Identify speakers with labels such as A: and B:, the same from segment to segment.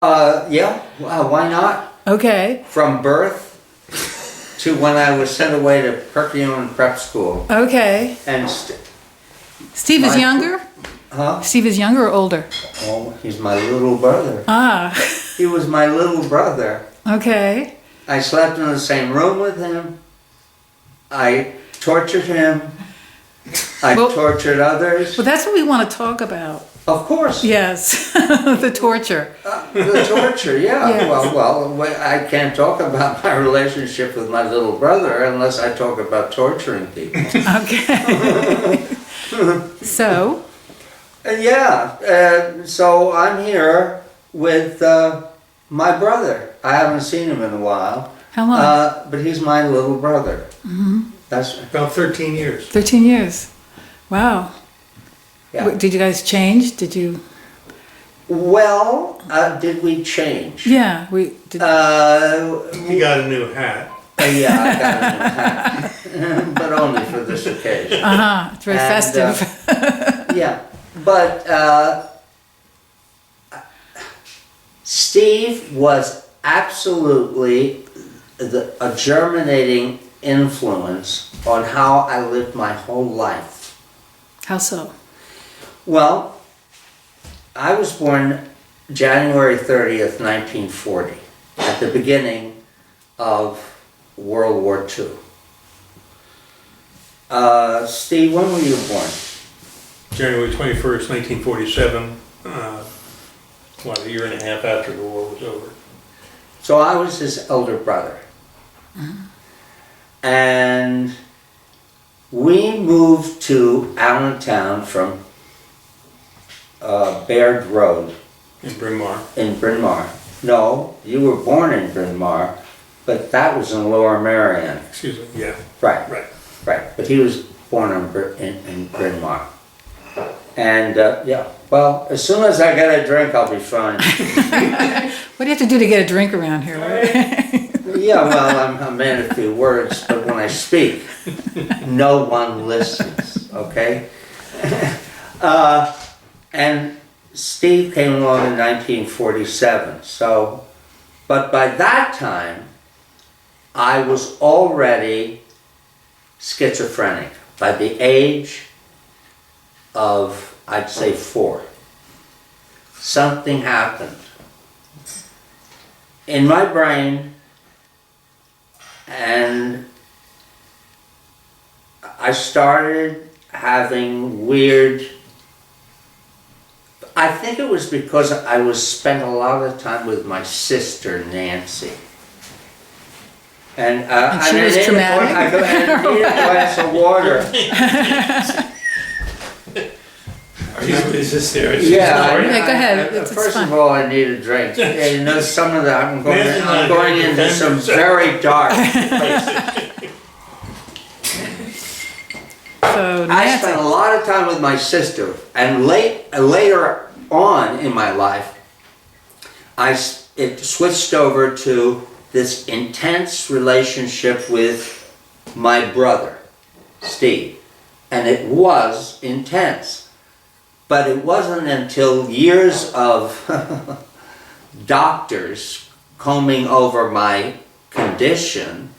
A: Yeah, why not?
B: Okay,
A: From birth to when I was sent away to Perkiomen Prep School.
B: okay.
A: And,
B: Steve is
A: My-
B: younger?
A: huh?
B: Steve is younger or older?
A: Oh, he's my little brother.
B: Ah,
A: He was my little brother.
B: okay.
A: I slept in the same room with him. I tortured him. I
B: Well-
A: tortured others.
B: Well, that's what we want to talk about.
A: Of course.
B: Yes, the torture.
A: The torture, yeah.
B: Yes.
A: Well, I can't talk about my relationship with my little brother unless I talk about torturing people.
B: Okay. So,
A: So I'm here with my brother. I haven't seen him in a while.
B: how long?
A: But he's my little brother. That's
C: About 13 years.
B: 13 years. Wow.
A: yeah.
B: Did you guys change? Did you?
A: Well, did we change?
B: Yeah, we did.
C: He got a new hat.
A: Yeah, I got a new hat, but only for this occasion.
B: It's very
A: And,
B: festive.
A: Yeah, but Steve was absolutely a germinating influence on how I lived my whole life.
B: How so?
A: Well, I was born January 30th, 1940, at the beginning of World War II. Steve, when were you born?
C: January 21st, 1947. A year and a half after the war was over.
A: So I was his elder brother. And we moved to Allentown from Baird Road
C: In Bryn Mawr.
A: in Bryn Mawr. No, you were born in Bryn Mawr, but that was in Lower Merion.
C: Excuse me, yeah,
A: Right,
C: right.
A: right. But he was born in Bryn Mawr. And well, as soon as I get a drink, I'll be fine.
B: What do you have to do to get a drink around here?
A: Yeah, well, I'm a man of few words, but when I speak, no one listens, okay? And Steve came along in 1947, so, but by that time, I was already schizophrenic by the age of, I'd say, 4. Something happened in my brain, and I started having weird, I think it was because I was spent a lot of time with my sister Nancy. And
B: she was traumatic?
A: I needed a glass of water.
C: Is this serious?
A: Yeah,
B: Yeah, go ahead. It's
A: first
B: fine.
A: of all, I need a drink. Yeah, you know, some of that I'm
C: Nancy's not
A: going
C: here to
A: into
C: defend
A: some
C: herself.
A: very dark places.
B: So,
A: I spent a
B: Nancy.
A: lot of time with my sister, and later on in my life, it switched over to this intense relationship with my brother, Steve, and it was intense. But it wasn't until years of doctors combing over my condition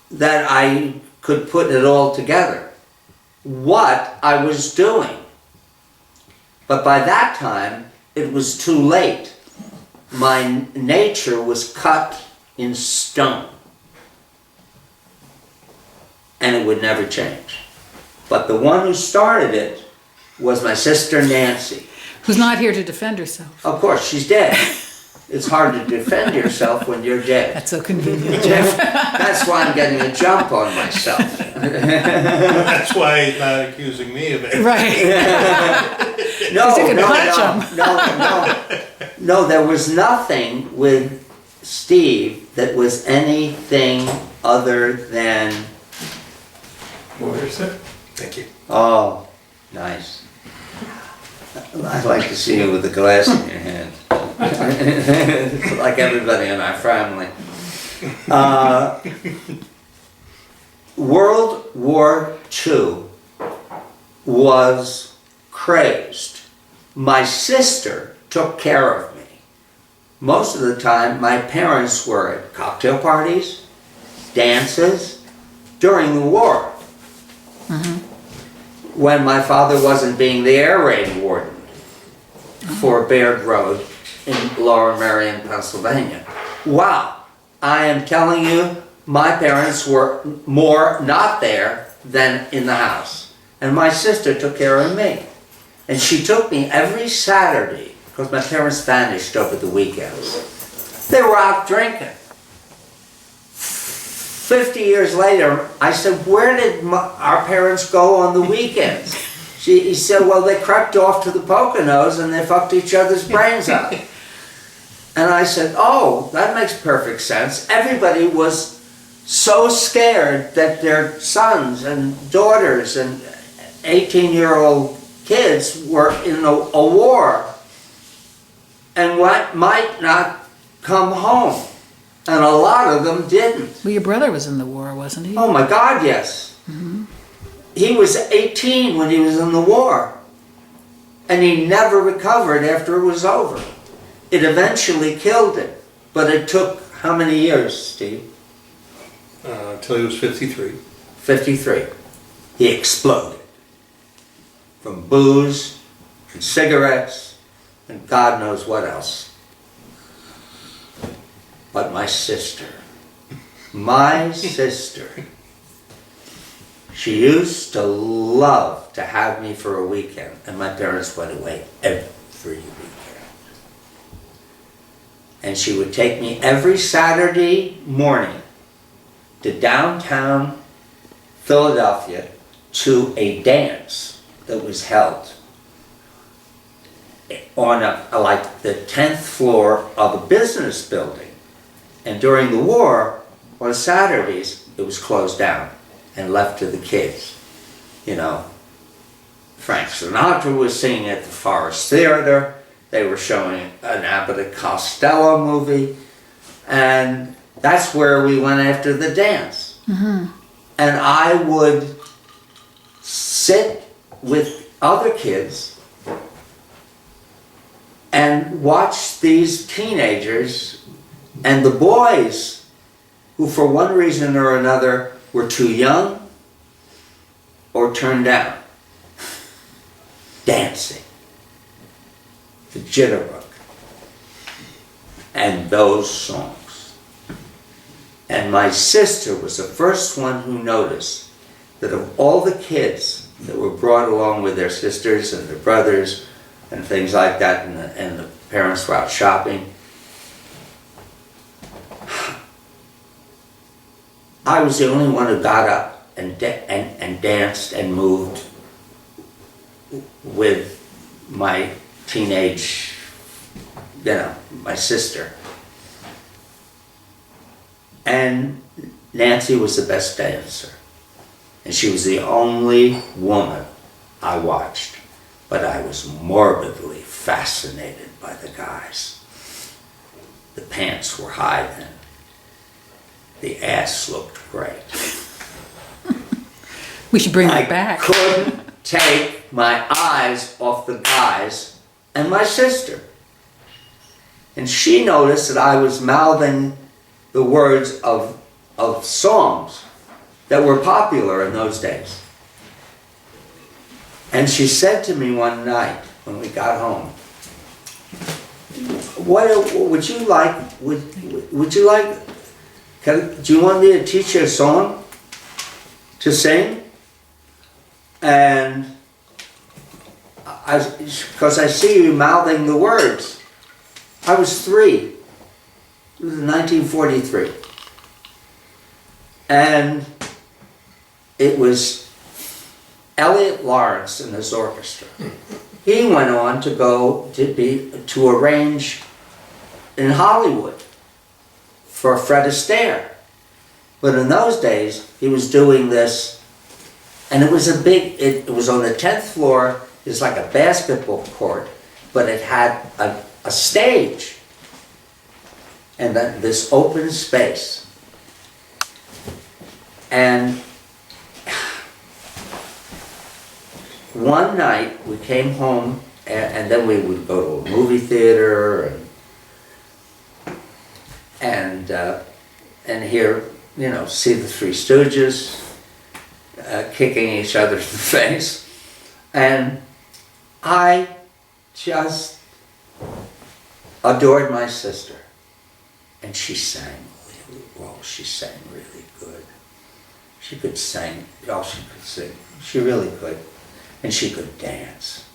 A: that I could put it all together, what I was doing. But by that time, it was too late. My nature was cut in stone, and it would never change. But the one who started it was my sister Nancy.
B: Who's not here to defend herself.
A: Of course, she's dead. It's hard to defend yourself when you're dead.
B: That's so convenient, Jeff.
A: That's why I'm getting a jump on myself.
C: That's why he's not accusing me of it.
B: Right.
A: No,
B: you could
A: no,
B: punch
A: no, there was nothing with Steve that was anything other than,
C: Water, sir? Thank you.
A: oh, nice. I'd like to see you with a glass in your hand. Like everybody in our family. World War II was crazed My sister took care of me. Most of the time, my parents were at cocktail parties, dances, during the war. When my father wasn't being the air raid warden for Baird Road in Lower Merion, Pennsylvania. Wow, I am telling you, my parents were more not there than in the house. And my sister took care of me. And she took me every Saturday, because my parents vanished over the weekends. They were out drinking. 50 years later, I said, where did our parents go on the weekends? He said, well, they crept off to the Poconos and they fucked each other's brains out. And I said, oh, that makes perfect sense. Everybody was so scared that their sons and daughters and 18-year-old kids were in a war and might not come home. And a lot of them didn't.
B: Well, your brother was in the war, wasn't he?
A: Oh my God, yes. He was 18 when he was in the war. And he never recovered after it was over. It eventually killed him. But it took how many years, Steve?
C: Until he was 53.
A: 53. He exploded. From booze and cigarettes and God knows what else. But my sister, she used to love to have me for a weekend, and my parents went away every weekend. And she would take me every Saturday morning to downtown Philadelphia to a dance that was held on like the 10th floor of a business building. And during the war, on Saturdays, it was closed down and left to the kids. You know, Frank Sinatra was singing at the Forest Theater. They were showing an Abbott and Costello movie. And that's where we went after the dance. And I would sit with other kids and watch these teenagers and the boys who for one reason or another were too young or turned down, dancing, the jitterbug, and those songs. And my sister was the first one who noticed that of all the kids that were brought along with their sisters and their brothers and things like that, and the parents were out shopping, I was the only one who got up and danced and moved with my teenage, my sister. And Nancy was the best dancer. And she was the only woman I watched. But I was morbidly fascinated by the guys. The pants were high then. The ass looked great.
B: We should bring that back.
A: I couldn't take my eyes off the guys and my sister. And she noticed that I was mouthing the words of songs that were popular in those days. And she said to me one night when we got home, would you like, do you want me to teach you a song to sing? And because I see you mouthing the words. I was 3. It was 1943. And it was Elliot Lawrence and his orchestra. He went on to go to arrange in Hollywood for Fred Astaire. But in those days, he was doing this, and it was it was on the 10th floor. It was like a basketball court, but it had a stage and this open space. And one night we came home and then we would go to a movie theater and hear, see the Three Stooges kicking each other in the face. And I just adored my sister. And she sang really well. She sang really good. She could sing. Oh, she could sing. She really could. And she could dance.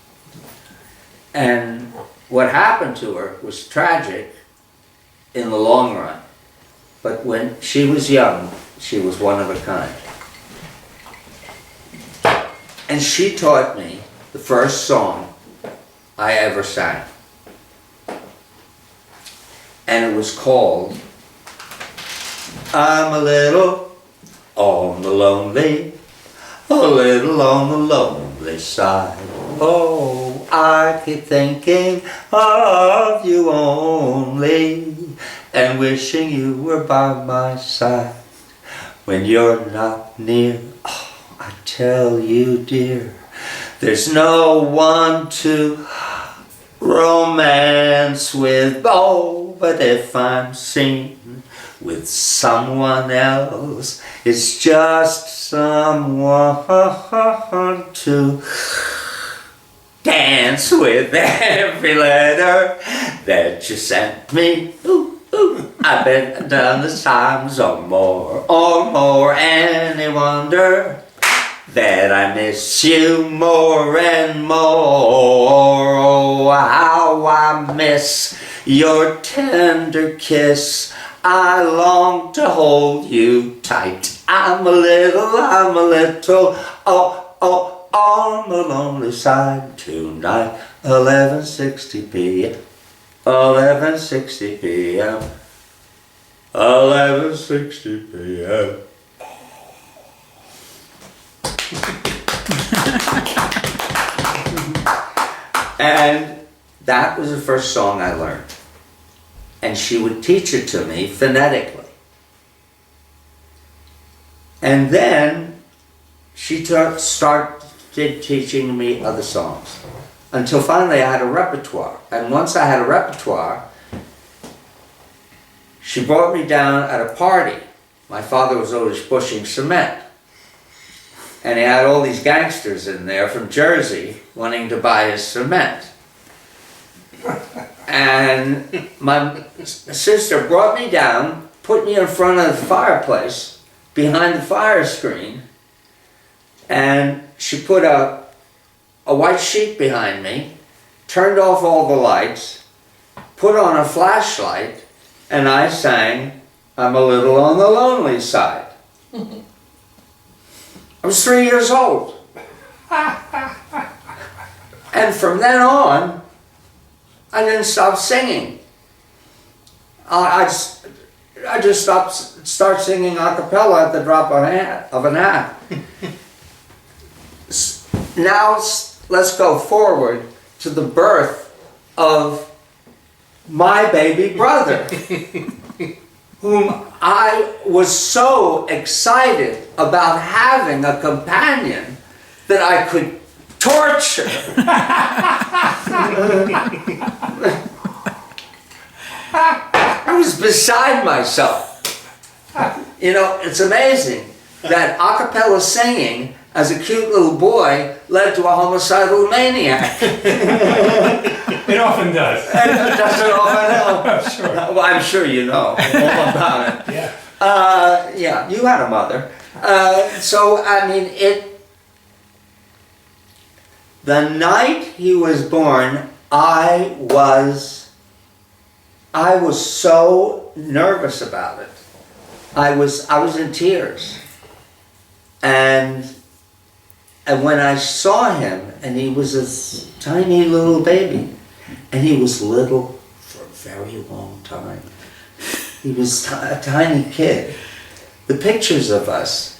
A: And what happened to her was tragic in the long run. But when she was young, she was one of a kind. And she taught me the first song I ever sang. And it was called I'm a little on the lonely, a little on the lonely side. Oh, I keep thinking of you only and wishing you were by my side. When you're not near, oh, I tell you, dear, there's no one to romance with. Oh, but if I'm seen with someone else, it's just someone to dance with. Every letter that you sent me, ooh, ooh, I've been done this times or more, any wonder that I miss you more and more. Oh, how I miss your tender kiss. I long to hold you tight. I'm a little, on the lonely side tonight. 11:60 p.m. 11:60 p.m. 11:60 p.m. And that was the first song I learned. And she would teach it to me phonetically. And then she started teaching me other songs. Until finally I had a repertoire. And once I had a repertoire, she brought me down at a party. My father was always pushing cement. And he had all these gangsters in there from Jersey wanting to buy his cement. And my sister brought me down, put me in front of the fireplace, behind the fire screen, and she put a white sheet behind me, turned off all the lights, put on a flashlight, and I sang, I'm a little on the lonely side. I was 3 years old. And from then on, I didn't stop singing. I just start singing a cappella at the drop of an hat. Now let's go forward to the birth of my baby brother, whom I was so excited about having a companion that I could torture. I was beside myself. It's amazing that a cappella singing as a cute little boy led to a homicidal maniac.
C: It often does.
A: Does it often?
C: Sure.
A: Well, I'm sure you know all about it.
C: Yeah.
A: Yeah, you had a mother. The night he was born, I was so nervous about it. I was in tears. And when I saw him, and he was a tiny little baby, and he was little for a very long time. He was a tiny kid. The pictures of us,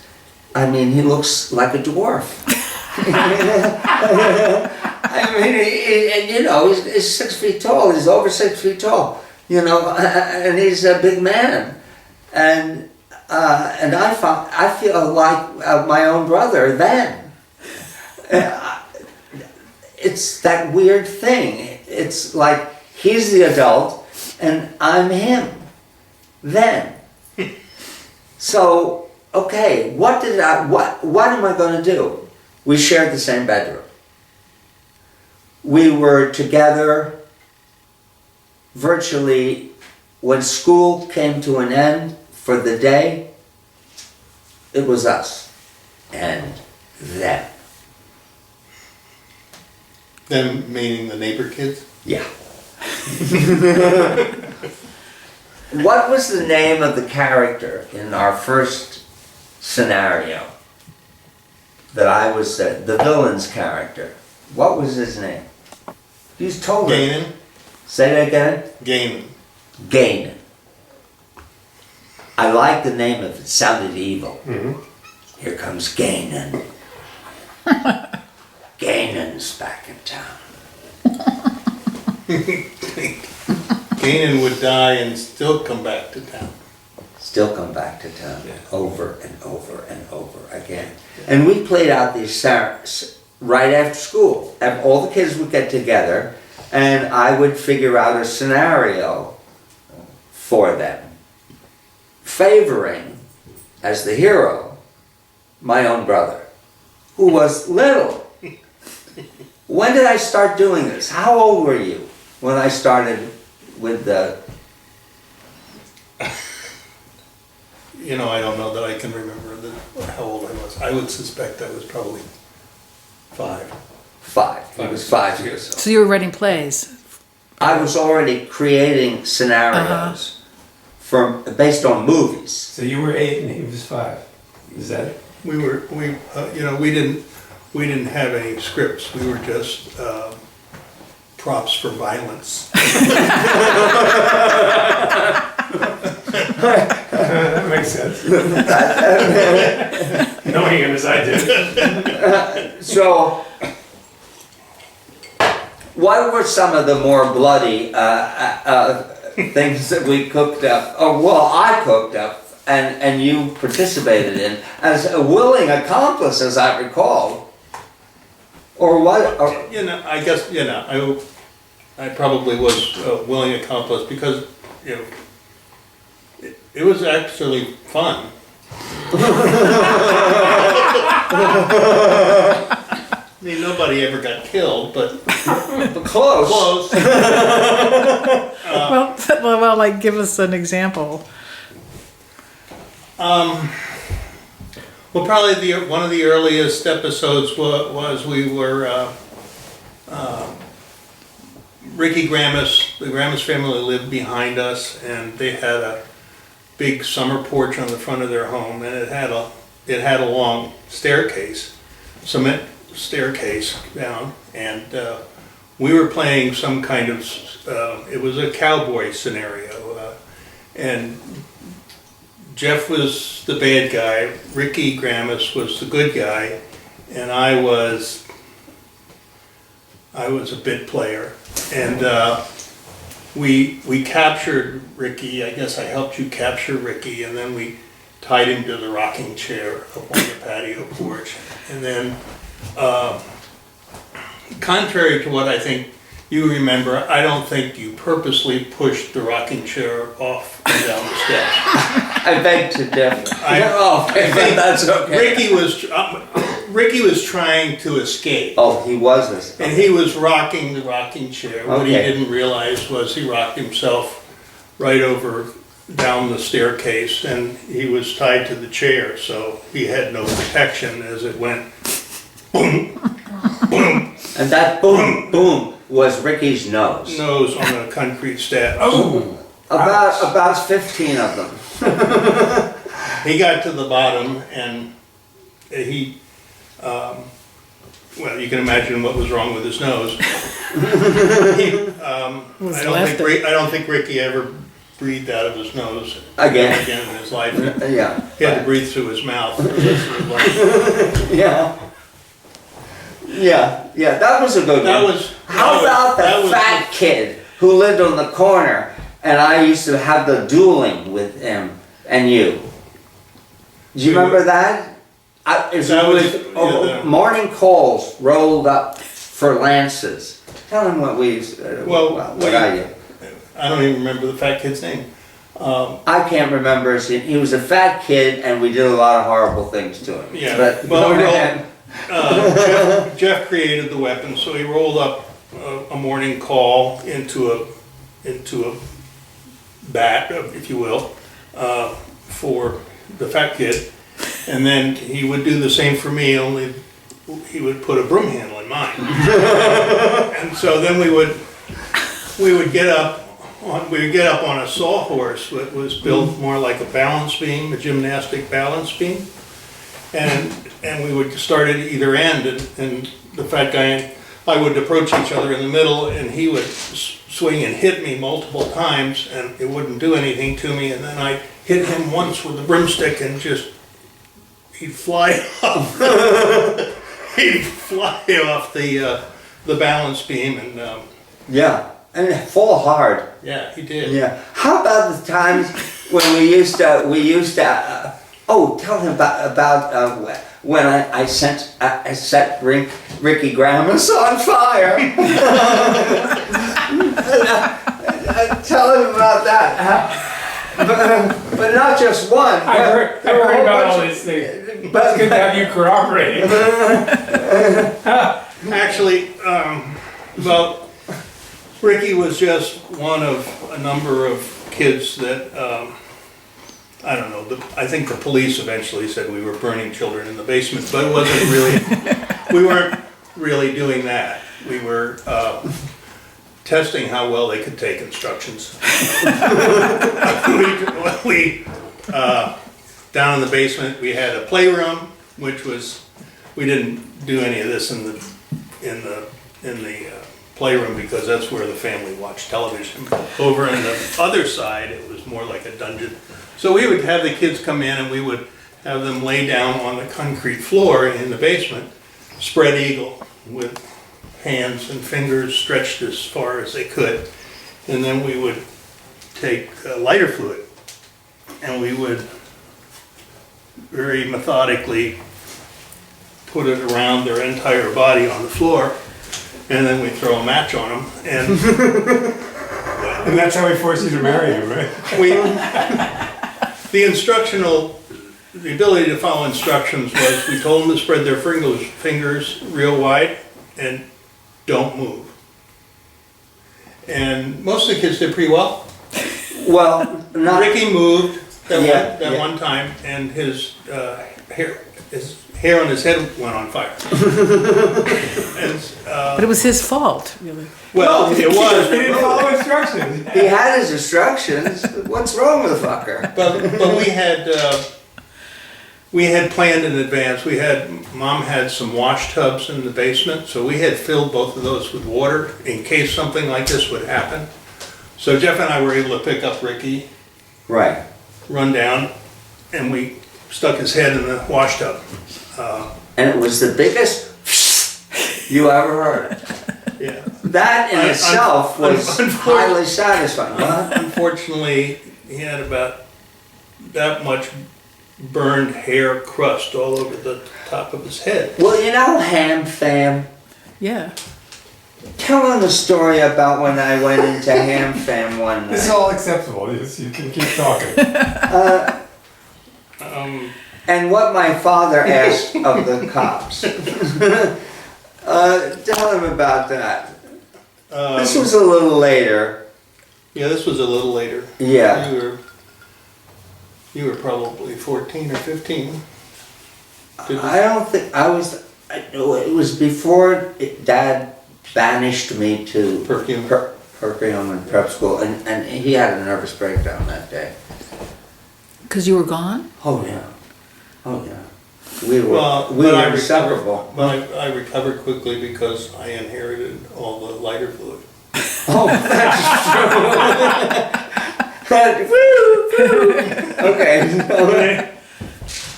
A: he looks like a dwarf. He's 6 feet tall. He's over 6 feet tall. And he's a big man. And I feel like my own brother then. it's that weird thing. It's like he's the adult and I'm him then. So, okay, what am I going to do? We shared the same bedroom. We were together virtually when school came to an end for the day. It was us and them.
C: Them meaning the neighbor kids?
A: Yeah. What was the name of the character in our first scenario? That I was the villain's character. What was his name? He's told me.
C: Gainan?
A: Say that again?
C: Gainan.
A: Gainan. I like the name of it. It sounded evil.
C: Mm-hmm.
A: Here comes Gainan. Gainan's back in town.
C: Gainan would die and still come back to town.
A: Still come back to town.
C: Yeah.
A: Over and over and over again. And we played out these right after school. And all the kids would get together and I would figure out a scenario for them. Favoring, as the hero, my own brother, who was little. When did I start doing this? How old were you when I started with the...
C: You know, I don't know that I can remember how old I was. I would suspect I was probably 5.
A: 5. He was 5 years old.
B: So you were writing plays.
A: I was already creating scenarios based on movies.
D: So you were 8 and he was 5. Is that it?
C: We didn't have any scripts. We were just props for violence.
D: That makes sense. Knowing him as I did.
A: So, what were some of the more bloody things that we cooked up? Oh, well, I cooked up and you participated in as a willing accomplice, as I recall. Or what? Or,
C: You know, I guess, you know, I probably was a willing accomplice because, you know, it was actually fun. I mean, nobody ever got killed, but
A: close.
C: close.
B: Well, like, give us an example.
C: Well, probably one of the earliest episodes was we were Ricky Gramus. The Gramus family lived behind us, and they had a big summer porch on the front of their home, and it had a long staircase, cement staircase down, and we were playing some kind of it was a cowboy scenario, and Jeff was the bad guy, Ricky Gramus was the good guy, and I was a bit player, and we captured Ricky. I guess I helped you capture Ricky, and then we tied him to the rocking chair up on the patio porch, and then contrary to what I think you remember, I don't think you purposely pushed the rocking chair off and down the steps.
A: I beg to differ.
C: I think
A: that's okay.
C: Ricky was trying to escape.
A: Oh, he was this.
C: And he was rocking the rocking chair. What he
A: Okay.
C: didn't realize was he rocked himself right over down the staircase, and he was tied to the chair, so he had no protection as it went boom, boom,
A: And that boom, boom was Ricky's nose.
C: nose on a concrete slab.
D: Oh!
A: About 15 of them.
C: He got to the bottom, and he, well, you can imagine what was wrong with his nose.
B: Was
C: I
B: left
C: don't think Ricky ever breathed out of his nose
A: Again.
C: in his life.
A: Yeah.
C: He had to breathe through his mouth for the rest of his life.
A: Yeah. Yeah, that was a good one. How about the fat kid who lived on the corner and I used to have the dueling with him and you? Do you remember that? It was
C: That was-
A: morning calls rolled up for lances. Tell him what we used. What I did.
C: I don't even remember the fat kid's name.
A: I can't remember his name. He was a fat kid, and we did a lot of horrible things to him.
C: Yeah.
A: But
C: Jeff created the weapon, so he rolled up a morning call into a bat, if you will, for the fat kid, and then he would do the same for me. Only he would put a broom handle in mine, and so then we would get up on a sawhorse that was built more like a balance beam, a gymnastic balance beam, and we would start at either end, and the fat guy and I would approach each other in the middle, and he would swing and hit me multiple times, and it wouldn't do anything to me, and then I hit him once with the broomstick, and he'd fly off. He'd fly off the balance beam, and
A: yeah, and fall hard.
C: yeah, he did.
A: Yeah. How about the times when we used to tell him about when I set Ricky Gramus on fire. Tell him about that. But not just one.
D: I've heard about all these things. But it's good to have you corroborating.
C: Actually, Ricky was just one of a number of kids that, I don't know, I think the police eventually said we were burning children in the basement, but it wasn't really, we weren't really doing that. We were testing how well they could take instructions. Down in the basement, we had a playroom, which was, we didn't do any of this in the playroom because that's where the family watched television. Over on the other side, it was more like a dungeon. So we would have the kids come in and we would have them lay down on the concrete floor in the basement, spread eagle, with hands and fingers stretched as far as they could. And then we would take lighter fluid and we would very methodically put it around their entire body on the floor, and then we throw a match on them, and
D: And that's how we force you to marry him, right?
C: the ability to follow instructions was, we told them to spread their fingers real wide and don't move. And most of the kids did pretty well.
A: Well, not
C: Ricky moved that
A: Yeah.
C: one time, and his hair on his head went on fire. And,
B: But it was his fault, really.
C: well, it was.
D: He didn't follow instructions.
A: He had his instructions. What's wrong with the fucker?
C: But we had planned in advance. Mom had some wash tubs in the basement, so we had filled both of those with water in case something like this would happen. So Jeff and I were able to pick up Ricky,
A: Right.
C: run down, and we stuck his head in the wash tub.
A: And it was the biggest you ever heard.
C: Yeah.
A: That in itself was highly satisfying. What?
C: Unfortunately, he had about that much burned hair crust all over the top of his head.
A: Well, you know Ham Fam?
B: Yeah.
A: Tell him the story about when I went into Ham Fam one
D: This is
A: night.
D: all acceptable. You can keep talking.
A: And what my father asked of the cops. Tell him about that. This was a little later.
C: Yeah, this was a little later.
A: Yeah.
C: You were probably 14 or 15.
A: I don't think I was. It was before Dad banished me to
C: Perfume.
A: Perfume and prep school, and he had a nervous breakdown that day.
B: Because you were gone?
A: Oh yeah. Oh yeah. We were
C: Well,
A: we
C: but
A: were
C: I
A: inseparable.
C: But I recovered quickly because I inherited all the lighter fluid.
A: Oh, that's true. Woo, woo. Okay.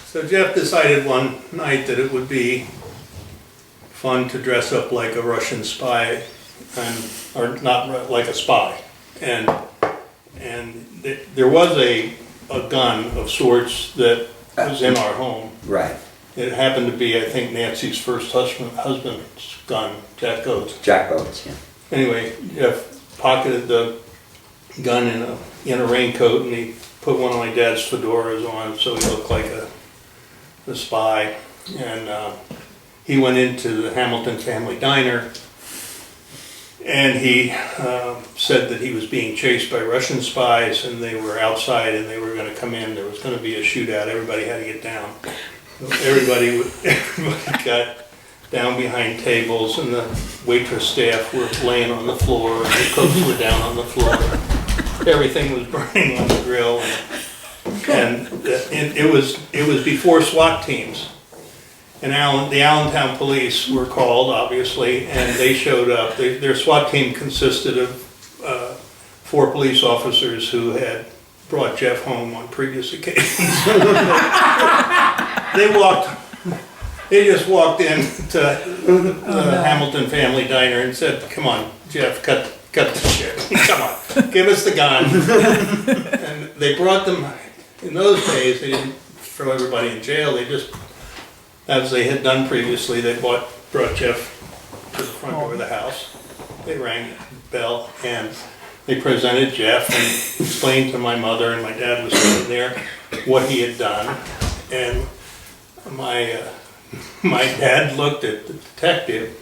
C: So Jeff decided one night that it would be fun to dress up like a Russian spy, or not like a spy, and there was a gun of sorts that was in our home,
A: Right.
C: It happened to be, I think, Nancy's first husband's gun, Jack Oates.
A: Jack Oates, yeah.
C: Anyway, Jeff pocketed the gun in a raincoat, and he put one of my dad's fedoras on so he looked like a spy. And he went into the Hamilton family diner, and he said that he was being chased by Russian spies, and they were outside and they were going to come in. There was going to be a shootout. Everybody had to get down. Everybody got down behind tables, and the waitress staff were laying on the floor, and the cooks were down on the floor. Everything was burning on the grill, and it was before SWAT teams. And the Allentown police were called, obviously, and they showed up. Their SWAT team consisted of 4 police officers who had brought Jeff home on previous occasions. They just walked into the Hamilton family diner and said, "Come on, Jeff, cut the shit. Come on, give us the gun." And they brought them. In those days, they didn't throw everybody in jail. They just, as they had done previously, they brought Jeff to the front door of the house. They rang the bell and they presented Jeff and explained to my mother, and my dad was sitting there, what he had done. And my dad looked at the detective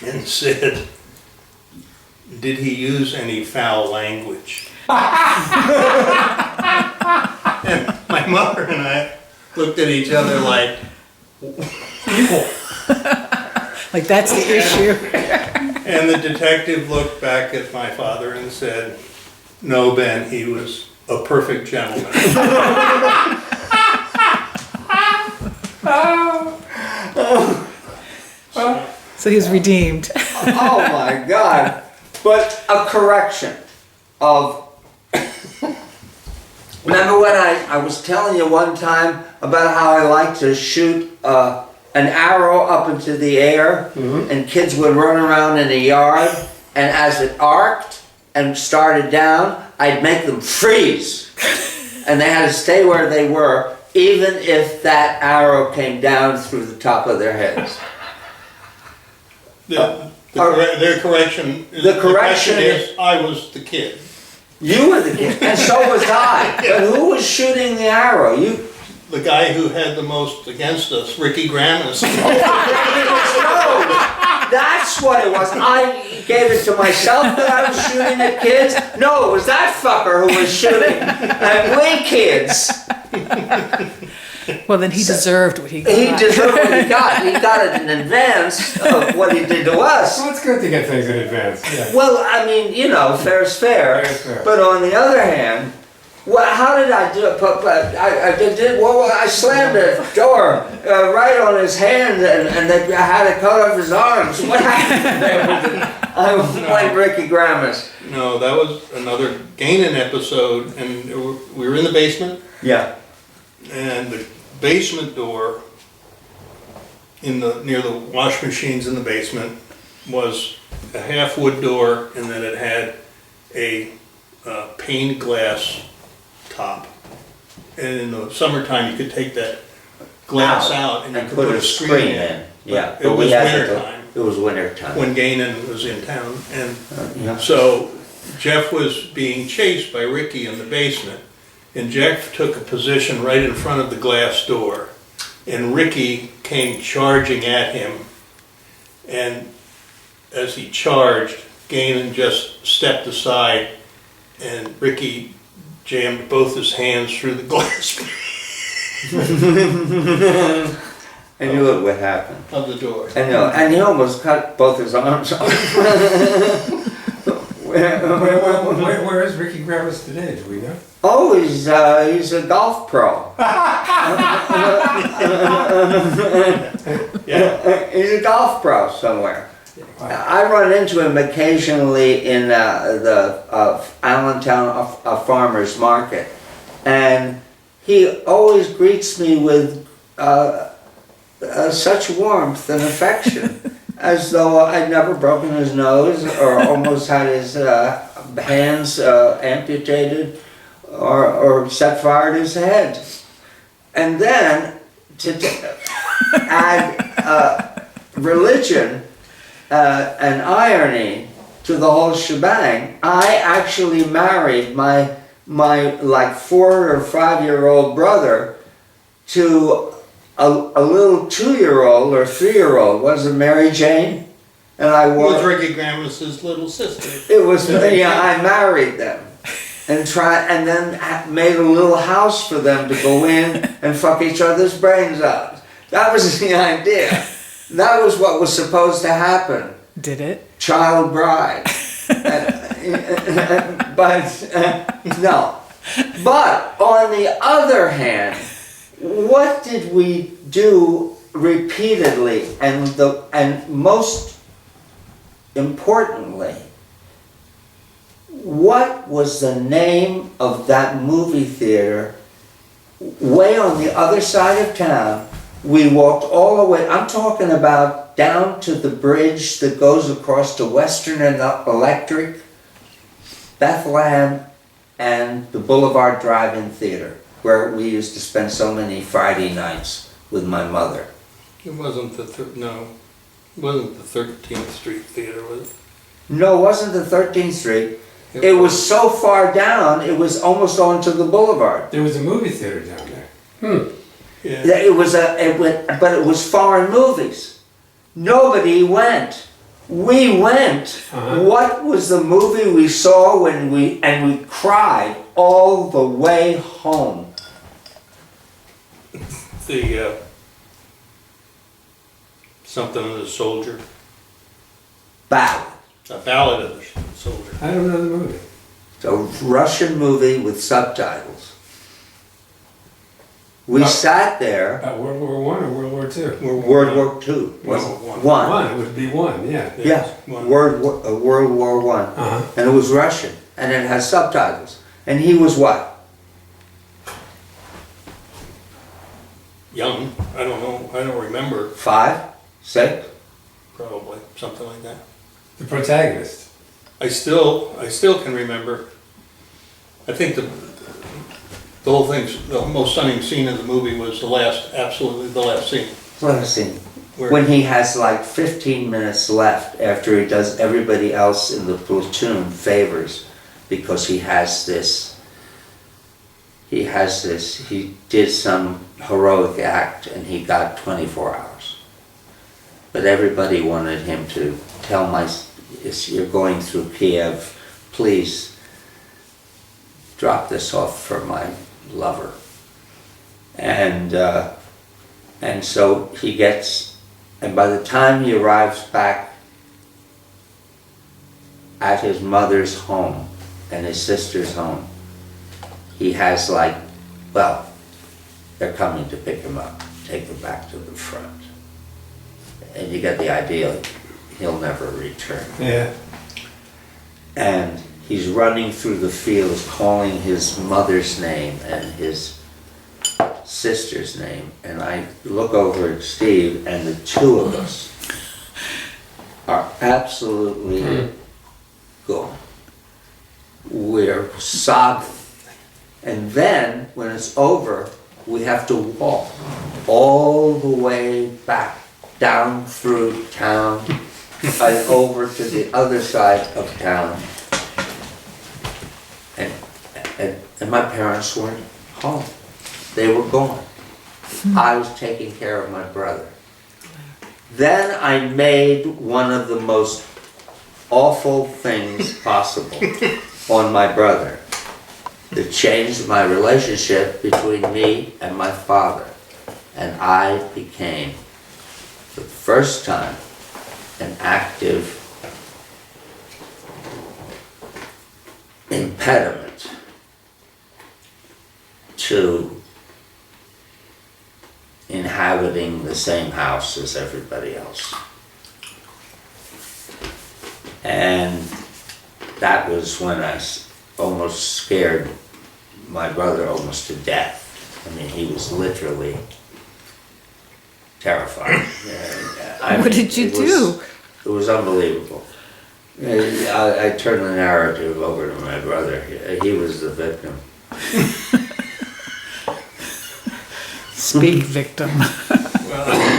C: and said, "Did he use any foul language?" And my mother and I looked at each other like,
B: Like that's the issue.
C: and the detective looked back at my father and said, "No, Ben, he was a perfect gentleman."
B: So he was redeemed.
A: Oh my God. But a correction of, remember when I was telling you one time about how I like to shoot an arrow up into the air, and kids would run around in the yard, and as it arced and started down, I'd make them freeze. And they had to stay where they were, even if that arrow came down through the top of their heads.
C: Their correction.
A: The correction
C: is, I was the kid.
A: You were the kid, and so was I. But who was shooting the arrow? You.
C: The guy who had the most against us, Ricky Gramus.
A: That's what it was. I gave it to myself that I was shooting at kids. No, it was that fucker who was shooting at we kids.
B: Well, then he deserved what he got.
A: He deserved what he got. He got it in advance of what he did to us.
D: Well, it's good to get things in advance. Yeah.
A: Well, I mean, you know, fair's fair.
D: Fair's fair.
A: But on the other hand, well, how did I do it? I slammed the door right on his hand, and I had to cut off his arms. What happened there? I was playing Ricky Gramus.
C: No, that was another Gainan episode, and we were in the basement,
A: Yeah.
C: and the basement door near the wash machines in the basement was a half wood door, and then it had a pane glass top. And in the summertime, you could take that glass out and you could put a screen in.
A: Yeah,
C: It was winter time
A: It was winter time.
C: when Gainan was in town, and
A: Yeah.
C: so Jeff was being chased by Ricky in the basement, and Jeff took a position right in front of the glass door, and Ricky came charging at him, and as he charged, Gainan just stepped aside, and Ricky jammed both his hands through the glass
A: I knew it would happen.
C: of the door.
A: I know, and he almost cut both his arms off.
D: Where is Ricky Gravis today? Do we know?
A: Oh, he's a golf pro.
C: Yeah.
A: He's a golf pro somewhere. I run into him occasionally in the Allentown Farmers Market, and he always greets me with such warmth and affection, as though I'd never broken his nose or almost had his hands amputated or set fire to his head. And then add religion and irony to the whole shebang, I actually married my like 4 or 5-year-old brother to a little 2-year-old or 3-year-old. Was it Mary Jane? And I
C: It
A: wore.
C: was Ricky Gramus's little sister.
A: It was, yeah, I married them and then made a little house for them to go in and fuck each other's brains out. That was the idea. That was what was supposed to happen.
B: Did it?
A: Child bride. But no. But on the other hand, what did we do repeatedly and most importantly, what was the name of that movie theater way on the other side of town? We walked all the way, I'm talking about down to the bridge that goes across to Western and Electric, Bethlehem, and the Boulevard Drive-In Theater, where we used to spend so many Friday nights with my mother.
C: It wasn't the 13th Street Theater, was it?
A: No, it wasn't the 13th Street. It was so far down, it was almost onto the boulevard.
D: There was a movie theater down there.
C: Yeah.
A: But it was foreign movies. Nobody went. We went.
D: Uh-huh.
A: What was the movie we saw when we cried all the way home?
C: The something of the soldier,
A: Ballad.
C: a ballad of the soldier.
D: I don't know the movie.
A: It's a Russian movie with subtitles. We sat there.
D: About World War I or World War II?
A: World War II. Was
C: No,
A: it?
C: one.
A: One.
D: It would be one, yeah.
A: Yeah,
C: One.
A: World War One,
D: Uh-huh.
A: and it was Russian, and it has subtitles. And he was what?
C: Young, I don't know, I don't remember,
A: 5, 6?
C: probably, something like that.
D: The protagonist.
C: I still can remember, I think the whole thing's, the most stunning scene in the movie was absolutely the last scene.
A: Let us see.
C: Where-
A: When he has like 15 minutes left after he does everybody else in the platoon favors because he did some heroic act and he got 24 hours. But everybody wanted him to tell you're going through Kiev, please drop this off for my lover. And so he gets, and by the time he arrives back at his mother's home and his sister's home, he has they're coming to pick him up, take him back to the front. And you get the idea, he'll never return.
D: Yeah.
A: And he's running through the fields calling his mother's name and his sister's name. And I look over at Steve and the two of us are absolutely gone. We're sobbing. And then when it's over, we have to walk all the way back down through town and over to the other side of town. And my parents weren't home. They were gone. I was taking care of my brother. Then I made one of the most awful things possible on my brother that changed my relationship between me and my father. And I became, for the first time, an active impediment to inhabiting the same house as everybody else. And that was when I almost scared my brother almost to death. I mean, he was literally terrified.
B: What did you do?
A: It was unbelievable. I turned the narrative over to my brother. He was the victim.
B: Speak, victim.
C: Well,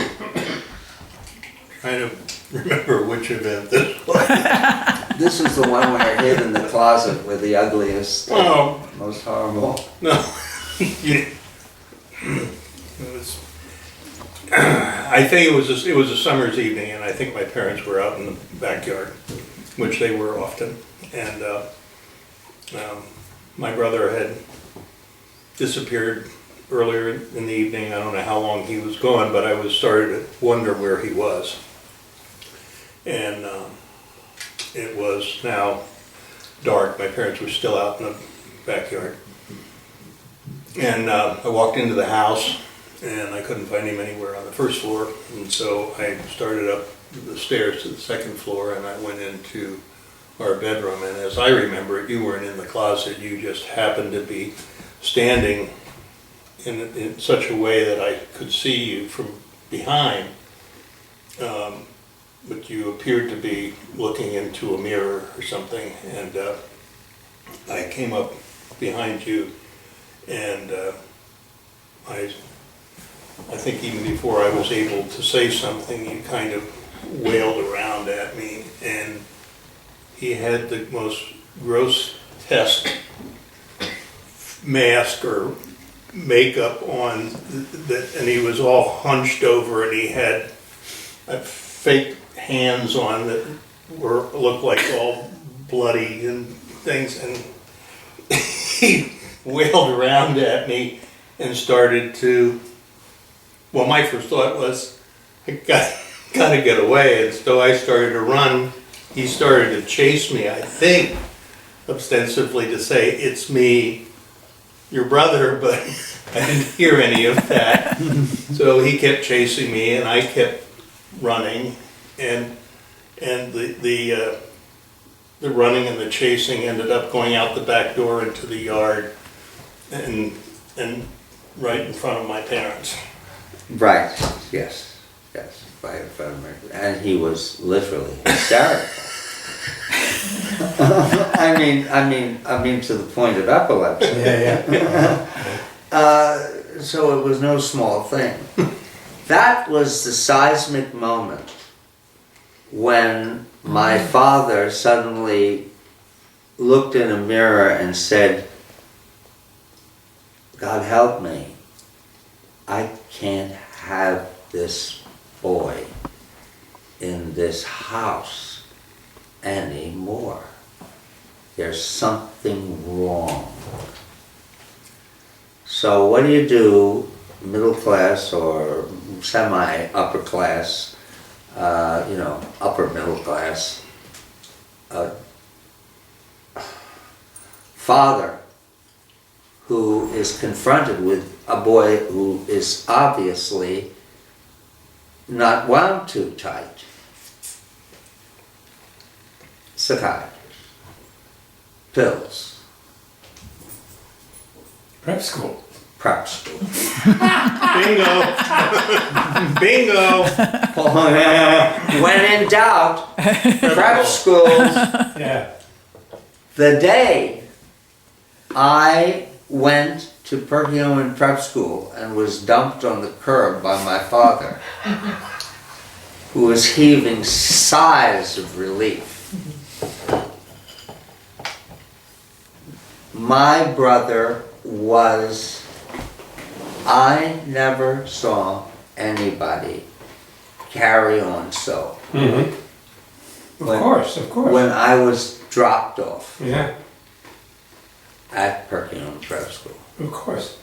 C: which event this was.
A: This is the one where I hid in the closet with the ugliest,
C: Oh.
A: most horrible.
C: No. It was, I think it was a summer's evening, and I think my parents were out in the backyard, which they were often. And my brother had disappeared earlier in the evening. I don't know how long he was gone, but I was starting to wonder where he was. And it was now dark. My parents were still out in the backyard. And I walked into the house, and I couldn't find him anywhere on the first floor. And so I started up the stairs to the second floor, and I went into our bedroom. And as I remember it, you weren't in the closet. You just happened to be standing in such a way that I could see you from behind. But you appeared to be looking into a mirror or something. And I came up behind you, and I think even before I was able to say something, you kind of wailed around at me, and he had the most grotesque mask or makeup on, and he was all hunched over, and he had fake hands on that looked like all bloody and things, and he wailed around at me and started to, well, my first thought was, I gotta get away, and so I started to run. He started to chase me, I think, ostensibly to say, it's me, your brother, but I didn't hear any of that. So he kept chasing me, and I kept running, and the running and the chasing ended up going out the back door into the yard, and right in front of my parents.
A: Right, yes, right in front of me. And he was literally hysterical. I mean to the point of epilepsy. So it was no small thing. That was the seismic moment when my father suddenly looked in a mirror and said, God help me, I can't have this boy in this house anymore. There's something wrong. So what do, middle class or semi-upper class, upper middle class, father who is confronted with a boy who is obviously not wound too tight? Psychiatrist, pills,
D: Prep school.
A: prep school.
C: Bingo! Bingo!
A: When in doubt, prep schools.
D: Yeah.
A: The day I went to Perkiomen Prep School and was dumped on the curb by my father, who was heaving sighs of relief, my brother was, I never saw anybody carry on so.
D: Mm-hmm. Of course.
A: When I was dropped off
D: Yeah,
A: at Perkiomen Prep School.
D: of course.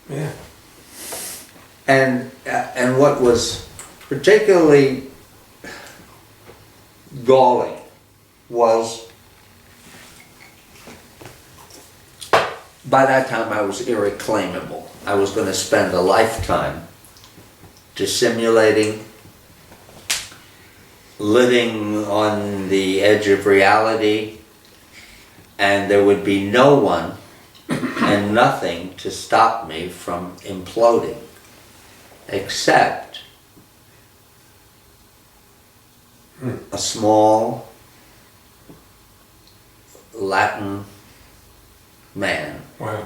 D: Yeah.
A: And what was particularly galling was, by that time I was irreclaimable. I was going to spend a lifetime dissimulating, living on the edge of reality, and there would be no one and nothing to stop me from imploding, except a small Latin man
D: Wow.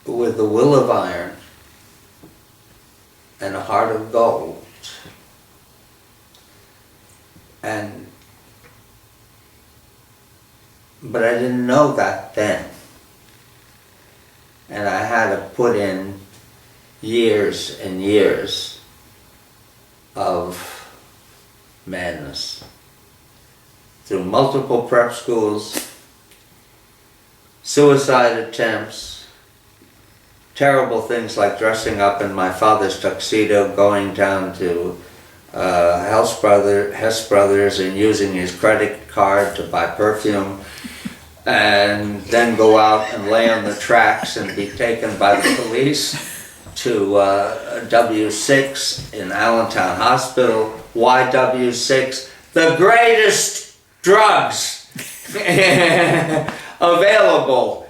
A: with a will of iron and a heart of gold. But I didn't know that then. And I had to put in years and years of madness. Through multiple prep schools, suicide attempts, terrible things like dressing up in my father's tuxedo, going down to Hess Brothers and using his credit card to buy perfume, and then go out and lay on the tracks and be taken by the police to W6 in Allentown Hospital. Why W6? The greatest drugs available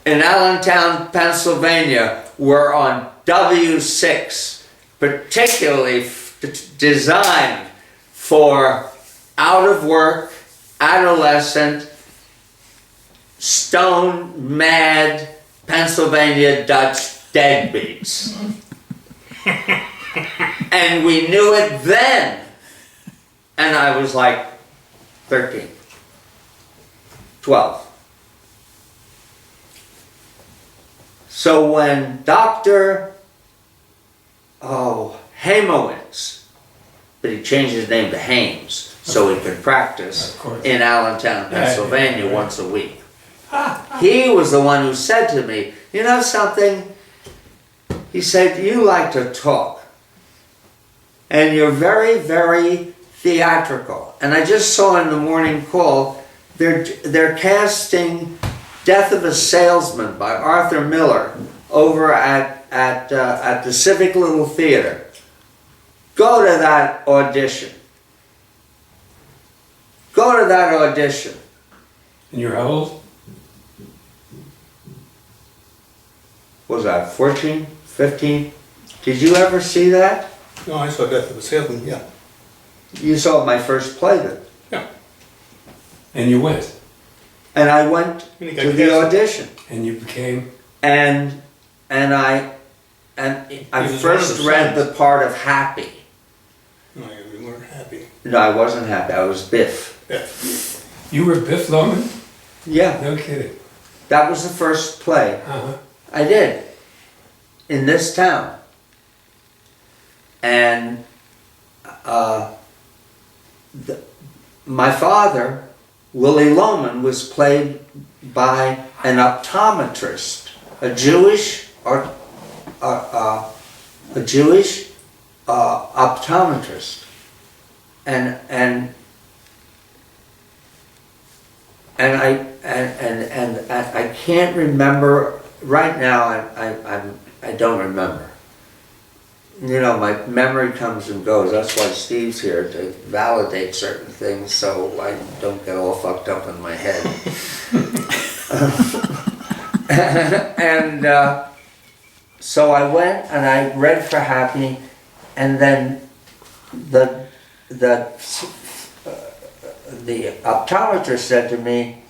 A: in Allentown, Pennsylvania were on W6, particularly designed for out of work, adolescent, stone mad Pennsylvania Dutch deadbeats. And we knew it then. And I was like 13, 12. So when Dr. Hamowitz, but he changed his name to Hames so he could practice in Allentown, Pennsylvania once a week. He was the one who said to me, you know something? He said, you like to talk. And you're very, very theatrical. And I just saw in the Morning Call, they're casting Death of a Salesman by Arthur Miller over at the Civic Little Theater. Go to that audition. Go to that audition.
D: And you're how old?
A: What was that, 14, 15? Did you ever see that?
C: No, I saw Death of a Salesman, yeah.
A: You saw my first play then.
C: Yeah.
D: And you went.
A: And I went
C: And you
A: to
C: got
A: the
C: cast.
A: audition.
D: And you became.
A: And I
C: He was one
A: first
C: of the
A: read
C: sons.
A: the part of Happy.
C: No, you weren't happy.
A: No, I wasn't Happy. I was Biff.
C: Yeah.
D: You were Biff Loman?
A: Yeah,
D: No kidding.
A: that was the first play
D: Uh-huh.
A: I did in this town. And my father, Willie Loman, was played by an optometrist, a Jewish optometrist, and I can't remember right now. I don't remember. You know, my memory comes and goes. That's why Steve's here, to validate certain things so I don't get all fucked up in my head. And so I went and I read for Happy, and then the optometrist said to me,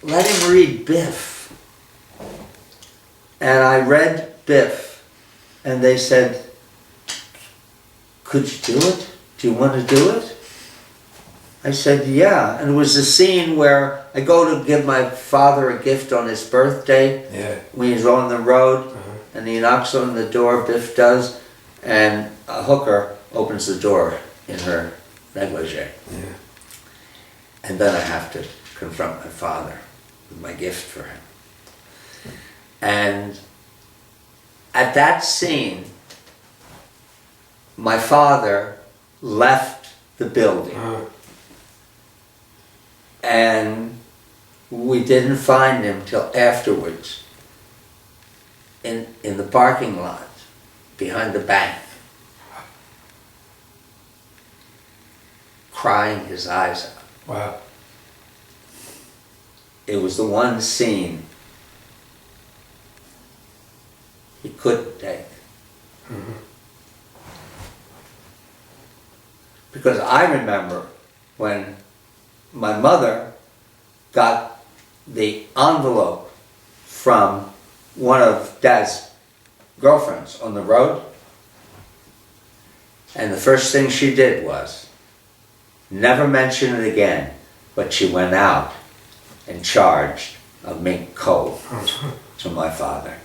A: let him read Biff. And I read Biff, and they said, could you do it? Do you want to do it? I said, yeah. And it was a scene where I go to give my father a gift on his birthday.
D: Yeah.
A: When he's on the road,
D: Uh-huh.
A: and he knocks on the door, Biff does, and a hooker opens the door in her negligee.
D: Yeah.
A: And then I have to confront my father with my gift for him. And at that scene, my father left the building.
D: Uh-huh.
A: And we didn't find him till afterwards in the parking lot behind the bank, crying his eyes out.
D: Wow.
A: It was the one scene he couldn't take.
D: Mm-hmm.
A: Because I remember when my mother got the envelope from one of Dad's girlfriends on the road. And the first thing she did was never mention it again, but she went out and charged a mink coat to my father.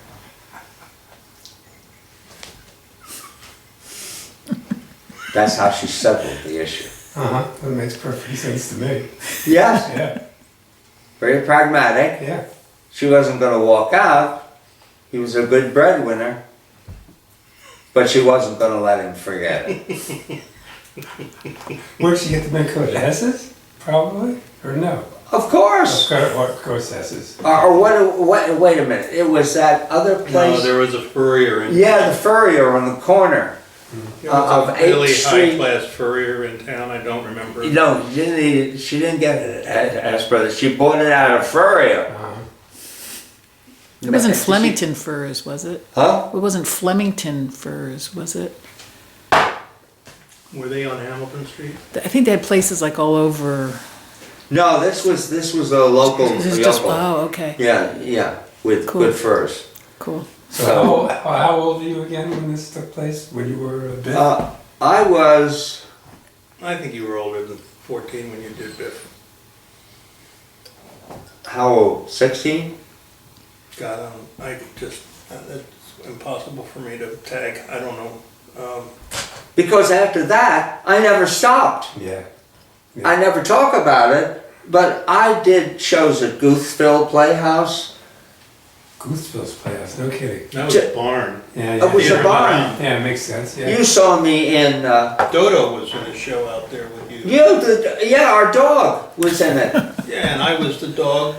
A: That's how she settled the issue.
E: That makes perfect sense to me.
A: Yes,
E: Yeah,
A: very pragmatic.
E: yeah.
A: She wasn't going to walk out. He was a good breadwinner, but she wasn't going to let him forget it.
E: Where'd she get the mink coat? S's? Probably? Or no?
A: Of course.
E: Of course S's.
A: Or what? Wait a minute. It was that other
C: No,
A: place.
C: there was a furrier in
A: Yeah, the furrier on the corner
C: There was
A: of
C: a really
A: 8th Street.
C: high-class furrier in town, I don't remember.
A: No, she didn't get it at S Brothers. She bought it at a furrier.
B: It wasn't Flemington Furs, was it?
A: Huh?
B: It wasn't Flemington Furs, was it?
C: Were they on Hamilton Street?
B: I think they had places like all over.
A: No, this was a local.
B: This is just,
A: yokel.
B: oh, okay,
A: Yeah, with
B: Cool.
A: good furs.
B: cool.
E: So how old were you again when this took place? When you were a bit?
A: I was.
C: I think you were older than 14 when you did Biff.
A: How old? 16?
C: God, it's impossible for me to tag, I don't know.
A: Because after that, I never stopped.
E: Yeah.
A: I never talk about it, but I did shows at Goothville Playhouse.
E: Goodsville's Playhouse, no kidding.
C: That was
A: J-
C: a barn.
E: Yeah,
A: It was
C: Theater
A: a barn.
C: around.
E: Yeah, it makes sense, yeah.
A: You saw me in.
C: Dodo was in a show out there with you.
A: Yeah, our dog was in it.
C: Yeah, and I was the dog.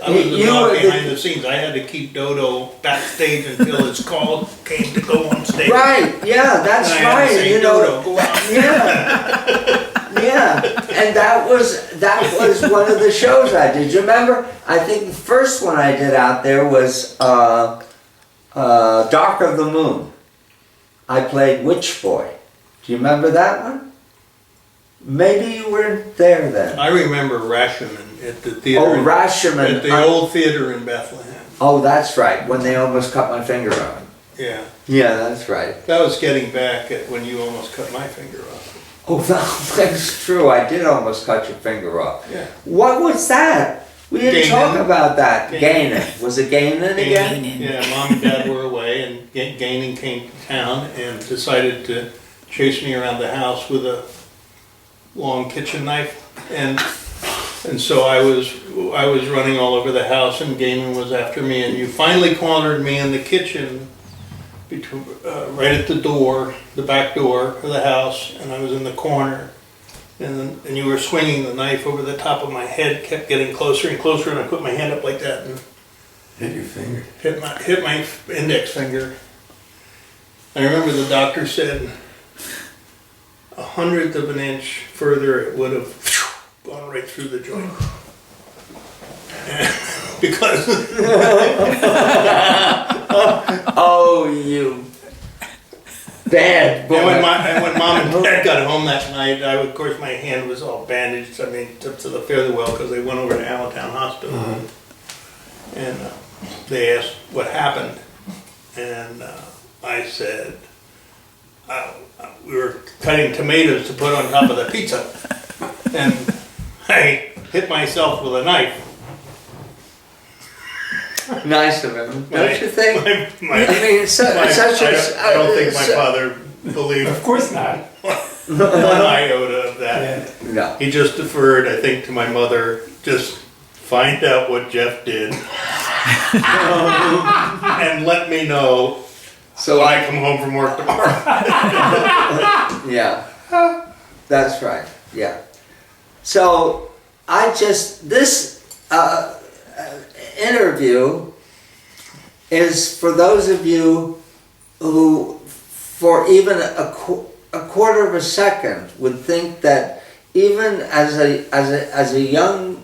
C: I was the
A: You
C: dog
A: were the-
C: behind the scenes. I had to keep Dodo backstage until his call came to go on stage.
A: Right? Yeah, that's
C: And I had
A: right.
C: to say,
A: You know.
C: Dodo, go out.
A: Yeah, and that was one of the shows I did. You remember? I think the first one I did out there was Dark of the Moon. I played Witch Boy. Do you remember that one? Maybe you weren't there then.
C: I remember Rashomon at the theater.
A: Oh, Rashomon.
C: At the old theater in Bethlehem.
A: Oh, that's right. When they almost cut my finger off.
C: Yeah.
A: Yeah, that's right.
C: That was getting back at when you almost cut my finger off.
A: Oh, that's true. I did almost cut your finger off.
C: Yeah.
A: What was that? We didn't talk
C: Gaining.
A: about that.
C: Gaining.
A: Gaining. Was it Gaining again?
C: Yeah, Mom and Dad were away, and Gaining came to town and decided to chase me around the house with a long kitchen knife, and so I was running all over the house, and Gaining was after me, and you finally cornered me in the kitchen, between, right at the door, the back door of the house, and I was in the corner. And you were swinging the knife over the top of my head, kept getting closer and closer, and I put my hand up like that and
E: Hit your finger.
C: hit my index finger. I remember the doctor said 1/100 of an inch further it would have gone right through the joint. Because
A: Oh, you bad boy.
C: and when Mom and Dad got home that night, of course my hand was all bandaged. I mean, to the fare-thee-well because they went over to Allentown Hospital, and they asked what happened, and I said we were cutting tomatoes to put on top of the pizza, and I hit myself with a knife.
A: Nice of him, don't you think?
C: I don't think my father believed
E: Of course not.
C: one iota of that.
E: Yeah.
A: No.
C: He just deferred, I think, to my mother, just find out what Jeff did. And let me know
A: So
C: when I come home from work tomorrow.
A: yeah, that's right. Yeah. So this interview is for those of you who, for even a quarter of a second, would think that even as a young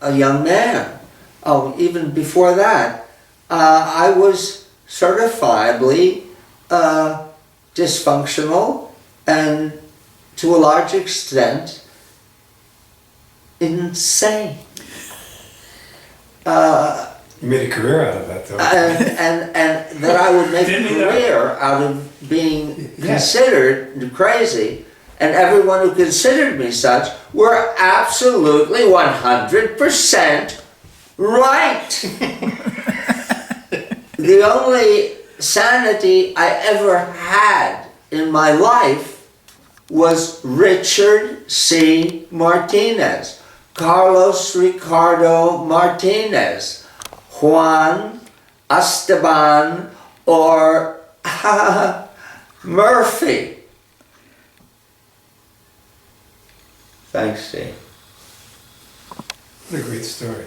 A: man, even before that, I was certifiably dysfunctional and to a large extent insane.
E: You made a career out of that, though.
A: and that I would make a
D: Didn't he though?
A: career out of being
E: Yeah.
A: considered crazy, and everyone who considered me such were absolutely 100% right. The only sanity I ever had in my life was Richard C. Martinez, Carlos Ricardo Martinez, Juan Esteban, or Murphy. Thanks, Steve.
E: What a great story.